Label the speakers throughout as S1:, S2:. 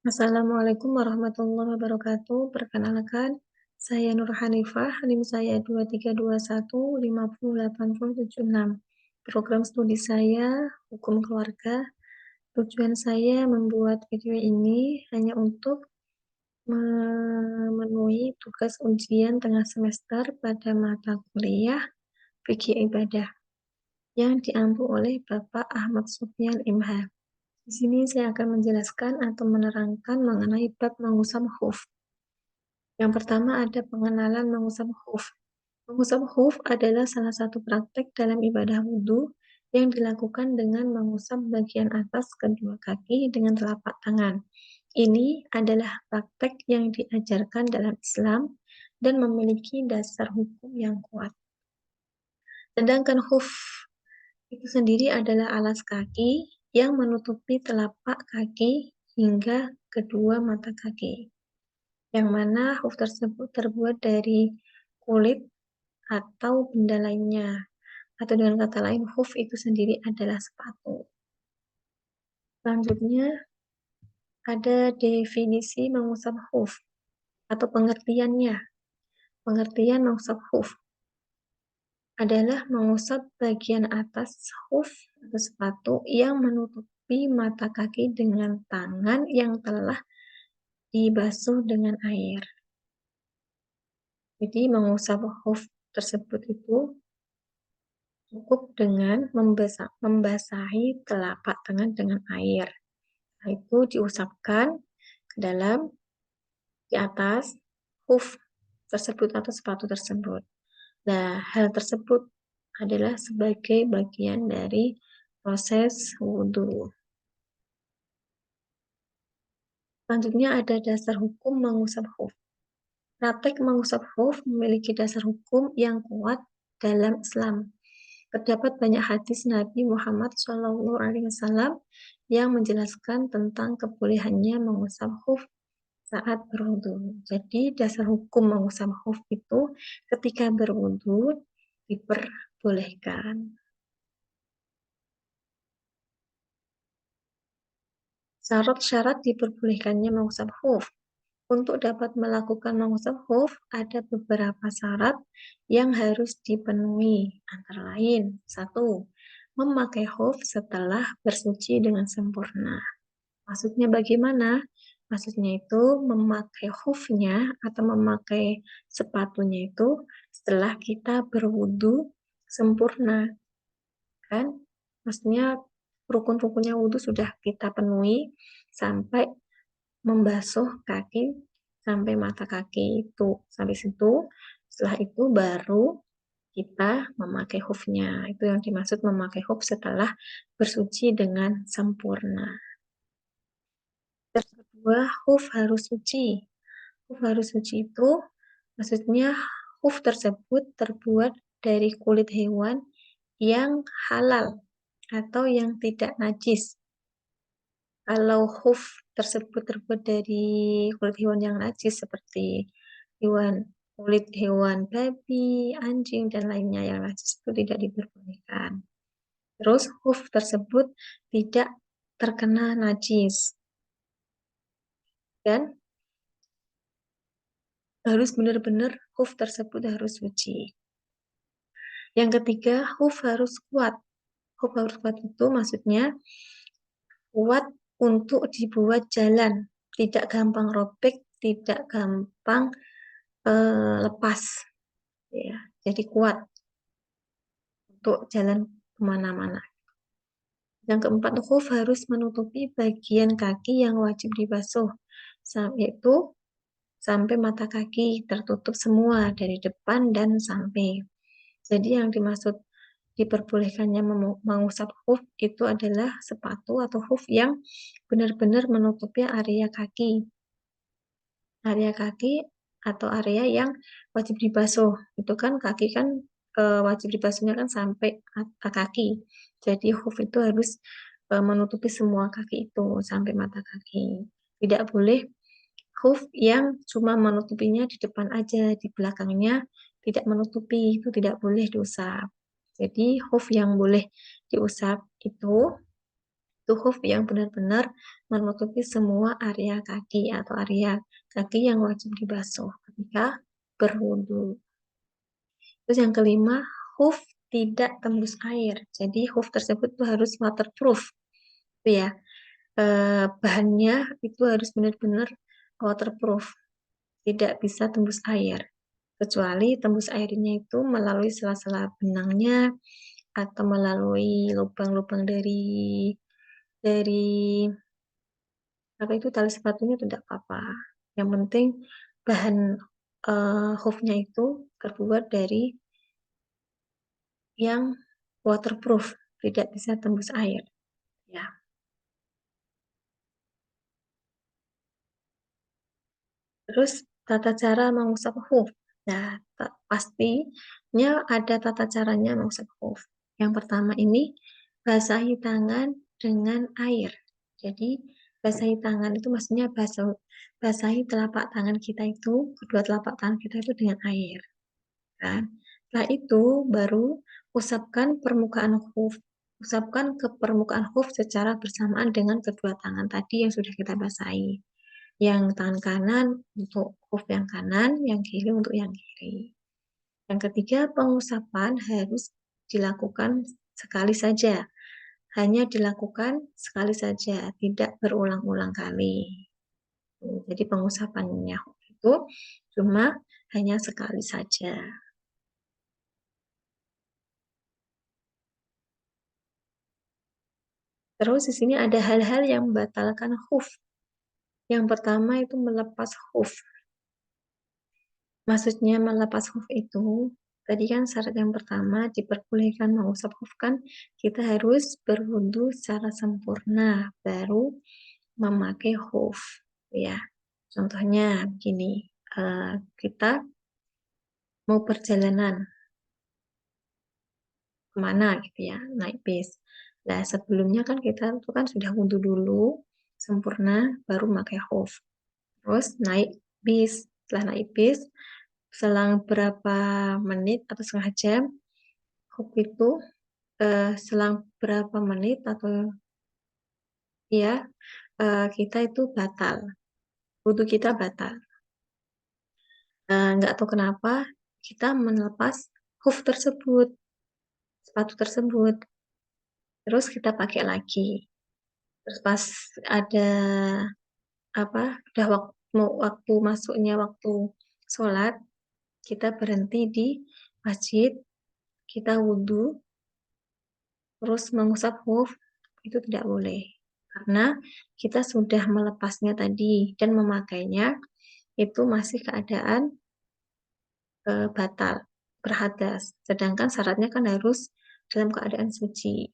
S1: Assalamualaikum warahmatullahi wabarakatuh. Perkenalkan, saya Nur Hanifah, NIM saya 2321508076. Program studi saya Hukum Keluarga. Tujuan saya membuat video ini hanya untuk memenuhi tugas ujian tengah semester pada mata kuliah Fikih Ibadah yang diampu oleh Bapak Ahmad Sufyan MH. Di sini saya akan menjelaskan atau menerangkan mengenai bab mengusap khuf. Yang pertama ada pengenalan mengusap khuf. Mengusap khuf adalah salah satu praktek dalam ibadah wudhu yang dilakukan dengan mengusap bagian atas kedua kaki dengan telapak tangan. Ini adalah praktek yang diajarkan dalam Islam dan memiliki dasar hukum yang kuat. Sedangkan khuf itu sendiri adalah alas kaki yang menutupi telapak kaki hingga kedua mata kaki, yang mana khuf tersebut terbuat dari kulit atau benda lainnya. Atau dengan kata lain, khuf itu sendiri adalah sepatu. Selanjutnya, ada definisi mengusap khuf atau pengertiannya. Pengertian mengusap khuf adalah mengusap bagian atas khuf atau sepatu yang menutupi mata kaki dengan tangan yang telah dibasuh dengan air. Jadi mengusap khuf tersebut itu cukup dengan membasahi telapak tangan dengan air. Nah, itu diusapkan ke dalam di atas khuf tersebut atau sepatu tersebut. Nah, hal tersebut adalah sebagai bagian dari proses wudhu. Selanjutnya ada dasar hukum mengusap khuf. Praktek mengusap khuf memiliki dasar hukum yang kuat dalam Islam. Terdapat banyak hadis Nabi Muhammad SAW yang menjelaskan tentang kebolehannya mengusap khuf saat berwudu. Jadi dasar hukum mengusap khuf itu ketika berwudu diperbolehkan. Syarat-syarat diperbolehkannya mengusap khuf. Untuk dapat melakukan mengusap khuf, ada beberapa syarat yang harus dipenuhi. Antara lain, 1. Memakai khuf setelah bersuci dengan sempurna. Maksudnya bagaimana? Maksudnya itu memakai khufnya atau memakai sepatunya itu setelah kita berwudu sempurna. Kan? Maksudnya rukun-rukunnya wudhu sudah kita penuhi sampai membasuh kaki sampai mata kaki itu. Sampai situ, setelah itu baru kita memakai khufnya. Itu yang dimaksud memakai khuf setelah bersuci dengan sempurna. Terus kedua, khuf harus suci. Khuf harus suci itu maksudnya khuf tersebut terbuat dari kulit hewan yang halal atau yang tidak najis. Kalau khuf tersebut terbuat dari kulit hewan yang najis seperti kulit hewan babi, anjing, dan lainnya yang najis itu tidak diperbolehkan. Terus khuf tersebut tidak terkena najis. Dan harus benar-benar khuf tersebut harus suci. Yang ketiga, khuf harus kuat. Khuf harus kuat itu maksudnya kuat untuk dibuat jalan, tidak gampang robek, tidak gampang lepas, ya. Jadi kuat untuk jalan kemana-mana. Yang keempat, khuf harus menutupi bagian kaki yang wajib dibasuh, yaitu sampai mata kaki tertutup semua dari depan dan samping. Jadi yang dimaksud diperbolehkannya mengusap khuf itu adalah sepatu atau khuf yang benar-benar menutupi area kaki. Area kaki atau area yang wajib dibasuh. Itu kan kaki kan wajib dibasuhnya kan sampai kaki. Jadi khuf itu harus menutupi semua kaki itu sampai mata kaki. Tidak boleh khuf yang cuma menutupinya di depan aja, di belakangnya tidak menutupi, itu tidak boleh diusap. Jadi khuf yang boleh diusap itu Itu hoof yang benar-benar menutupi semua area kaki atau area kaki yang wajib dibasuh ketika berwudu. Terus yang kelima, hoof tidak tembus air. Jadi hoof tersebut itu harus waterproof. Itu ya. Bahannya itu harus benar-benar waterproof. Tidak bisa tembus air. Kecuali tembus airnya itu melalui sela-sela benangnya atau melalui lubang-lubang dari apa itu tali sepatunya itu tidak apa-apa. Yang penting bahan hoofnya itu terbuat dari yang waterproof, tidak bisa tembus air. Ya. Terus tata cara mengusap hoof. Nah, pastinya ada tata caranya mengusap hoof. Yang pertama ini basahi tangan dengan air. Jadi basahi tangan itu maksudnya basahi telapak tangan kita itu, kedua telapak tangan kita itu dengan air. Kan? Setelah itu baru usapkan permukaan hoof. Usapkan ke permukaan hoof secara bersamaan dengan kedua tangan tadi yang sudah kita basahi. Yang tangan kanan untuk hoof yang kanan, yang kiri untuk yang kiri. Yang ketiga, pengusapan harus dilakukan sekali saja. Hanya dilakukan sekali saja, tidak berulang-ulang kali. Jadi pengusapannya itu cuma hanya sekali saja. Terus di sini ada hal-hal yang membatalkan hoof. Yang pertama itu melepas hoof. Maksudnya melepas hoof itu, tadi kan syarat yang pertama diperbolehkan mengusap hoof kan, kita harus berwudu secara sempurna, baru memakai hoof. Ya, contohnya begini, kita mau perjalanan kemana gitu ya, naik bis. Nah, sebelumnya kan kita itu kan sudah wudu dulu, sempurna, baru pakai hoof. Terus naik bis. Setelah naik bis, selang berapa menit atau setengah jam, hoof itu selang berapa menit atau ya kita itu batal. Wudu kita batal. Nggak tahu kenapa kita melepas hoof tersebut, sepatu tersebut. Terus kita pakai lagi. Terus pas ada apa udah waktu masuknya waktu sholat, kita berhenti di masjid, kita wudhu, terus mengusap hoof, itu tidak boleh. Karena kita sudah melepasnya tadi dan memakainya, itu masih keadaan batal, berhadas. Sedangkan syaratnya kan harus dalam keadaan suci.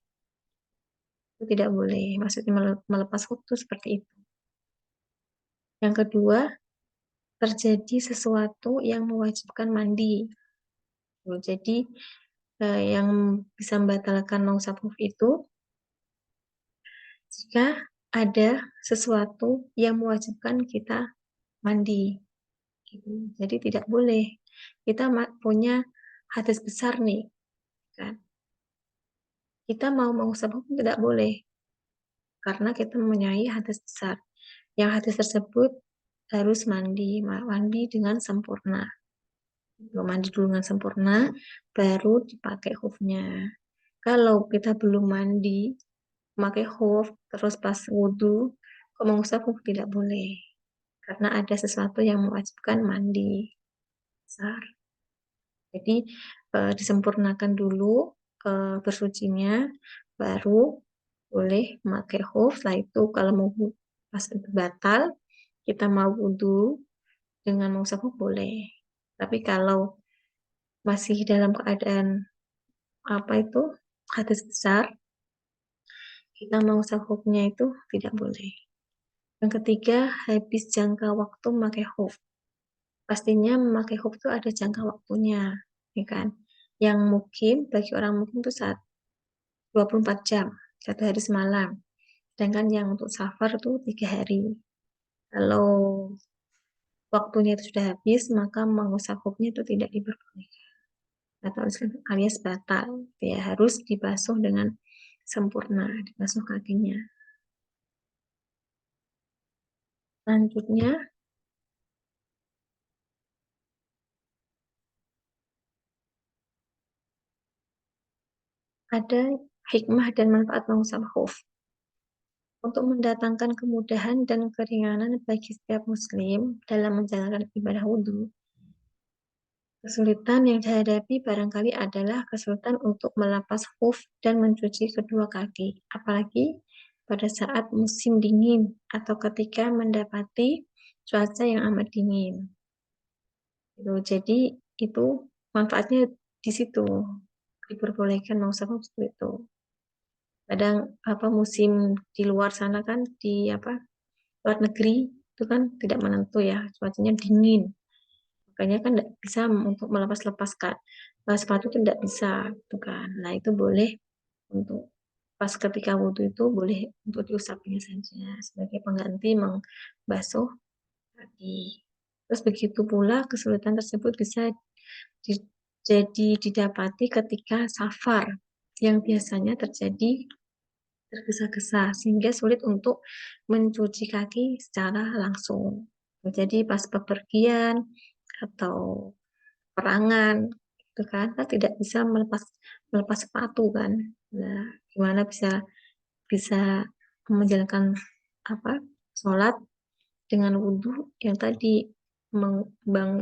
S1: Itu tidak boleh. Maksudnya melepas hoof itu seperti itu. Yang kedua, terjadi sesuatu yang mewajibkan mandi. Jadi yang bisa membatalkan mengusap hoof itu jika ada sesuatu yang mewajibkan kita mandi. Gitu. Jadi tidak boleh. Kita punya hadas besar nih, kan? Kita mau mengusap hoof tidak boleh karena kita mempunyai hadas besar. Yang hadas tersebut harus mandi dengan sempurna. Mandi dulu dengan sempurna, baru dipakai hoofnya. Kalau kita belum mandi, pakai hoof, terus pas wudhu, kok mengusap hoof tidak boleh. Karena ada sesuatu yang mewajibkan mandi besar. Jadi disempurnakan dulu bersucinya, baru boleh memakai hoof. Setelah itu kalau mau pas itu batal, kita mau wudhu dengan mengusap hoof boleh. Tapi kalau masih dalam keadaan apa itu hadas besar, kita mengusap hoofnya itu tidak boleh. Yang ketiga, habis jangka waktu memakai hoof. Pastinya memakai hoof itu ada jangka waktunya, ya kan? Yang mungkin bagi orang mungkin itu saat 24 jam, 1 hari semalam. Sedangkan yang untuk safar itu 3 hari. Kalau waktunya itu sudah habis, maka mengusap hoofnya itu tidak diperbolehkan. Atau alias batal. Ya, harus dibasuh dengan sempurna, dibasuh kakinya. Selanjutnya, ada hikmah dan manfaat mengusap khuf. Untuk mendatangkan kemudahan dan keringanan bagi setiap muslim dalam menjalankan ibadah wudhu, kesulitan yang dihadapi barangkali adalah kesulitan untuk melepas khuf dan mencuci kedua kaki, apalagi pada saat musim dingin atau ketika mendapati cuaca yang amat dingin. Gitu. Jadi itu manfaatnya di situ, diperbolehkan mengusap khuf itu. Kadang musim di luar sana kan di luar negeri itu kan tidak menentu ya, cuacanya dingin. Makanya kan tidak bisa untuk melepas-lepaskan sepatu itu tidak bisa, gitu kan. Nah itu boleh untuk pas ketika wudhu itu boleh untuk diusapnya saja sebagai pengganti membasuh kaki. Terus begitu pula kesulitan tersebut bisa di- jadi didapati ketika safar yang biasanya terjadi tergesa-gesa sehingga sulit untuk mencuci kaki secara langsung. Jadi pas bepergian atau perangan itu kan kita tidak bisa melepas melepas sepatu kan. Nah, gimana bisa bisa menjalankan apa sholat dengan wudhu yang tadi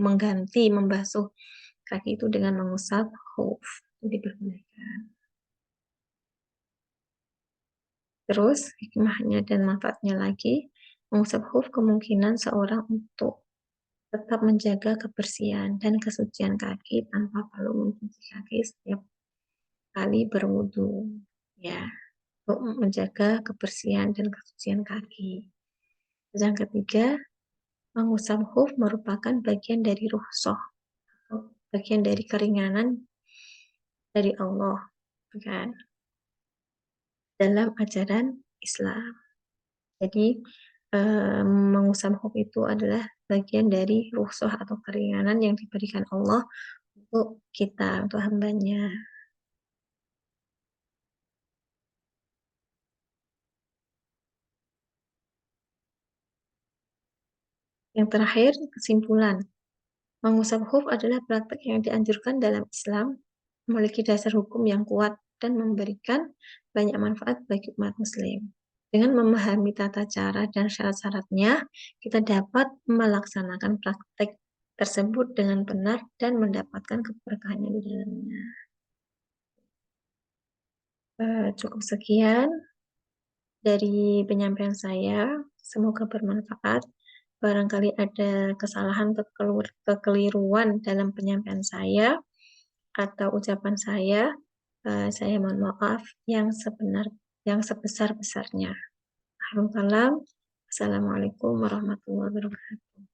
S1: mengganti membasuh kaki itu dengan mengusap khuf itu diperbolehkan. Terus hikmahnya dan manfaatnya lagi, mengusap khuf kemungkinan seorang untuk tetap menjaga kebersihan dan kesucian kaki tanpa perlu mencuci kaki setiap kali berwudu. Ya, untuk menjaga kebersihan dan kesucian kaki. Yang ketiga, mengusap khuf merupakan bagian dari rukhsah, bagian dari keringanan dari Allah, kan, dalam ajaran Islam. Jadi mengusap khuf itu adalah bagian dari rukhsah atau keringanan yang diberikan Allah untuk kita, untuk hambanya. Yang terakhir, kesimpulan. Mengusap khuf adalah praktek yang dianjurkan dalam Islam, memiliki dasar hukum yang kuat, dan memberikan banyak manfaat bagi umat muslim. Dengan memahami tata cara dan syarat-syaratnya, kita dapat melaksanakan praktek tersebut dengan benar dan mendapatkan keberkahan di dalamnya. Cukup sekian dari penyampaian saya. Semoga bermanfaat. Barangkali ada kesalahan atau kekeliruan dalam penyampaian saya atau ucapan saya mohon maaf yang sebesar-besarnya. Assalamualaikum warahmatullahi wabarakatuh.